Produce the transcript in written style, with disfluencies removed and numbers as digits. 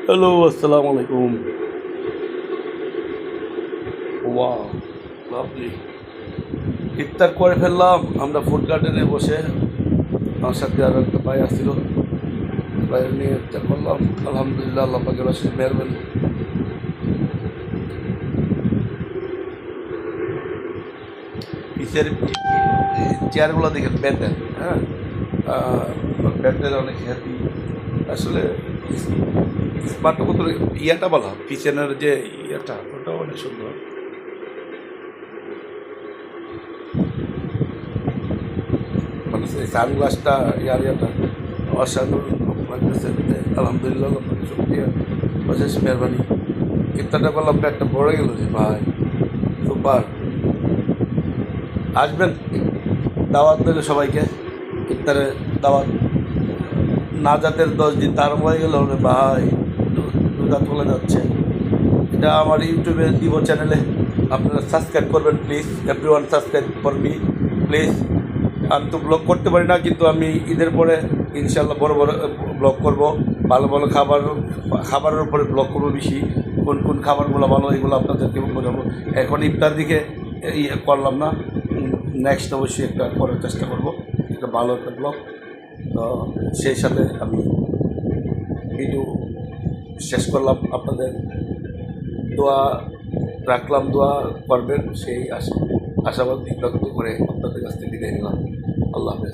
Hello, আসসালামু আলাইকুম। Wow, lovely. ইফতার করে ফেললাম আমরা ফুড গার্ডেনে বসে। আমার সাথে আরও একটা ভাই আসছিল, ভাই নিয়ে ইফতার করলাম। আলহামদুলিল্লাহ, আল্লাহ পাকের অশেষ মেহরবানি। পিসের চেয়ারগুলো দেখে বেতের, হ্যাঁ, বেতের অনেক হ্যাপি আসলে। স্মার্ট বোতল ইয়াটা বলা কিচেনের যে ইয়াটা, ওটাও অনেক সুন্দর। মানে সেই সানগ্লাসটা ইয়ারিয়াটা অসাধারণ লাগতেছে। আলহামদুলিল্লাহ, শুক্রিয়া, অশেষ মেহরবানি। ইফতারটা করলাম, একটা পড়ে গেল যে ভাই, সুপার। আসবেন, দাওয়াত দিলে সবাইকে ইফতারে দাওয়াত। নাজাতের 10 দিন তার হয়ে গেল রে ভাই, দুধা চলে যাচ্ছে। এটা আমার ইউটিউবে দিব চ্যানেলে, আপনারা সাবস্ক্রাইব করবেন please. Everyone subscribe for me please. আমি তো ব্লগ করতে পারি না, কিন্তু আমি ঈদের পরে ইনশাল্লাহ বড় বড় ব্লগ করব। ভালো ভালো খাবারের উপরে ব্লগ করবো বেশি। কোন কোন খাবারগুলো ভালো, এগুলো আপনাদেরকে বোঝাবো। এখন ইফতার দিকে ইয়ে করলাম না, নেক্সট অবশ্যই একটা করার চেষ্টা করব, একটা ভালো একটা ব্লগ। তো সেই সাথে আমি ভিডিও শেষ করলাম। আপনাদের দোয়া রাখলাম, দোয়া করবেন সেই আশাবাদ ব্যক্ত করে আপনাদের কাছ থেকে বিদায় নিলাম। আল্লাহ হাফেজ।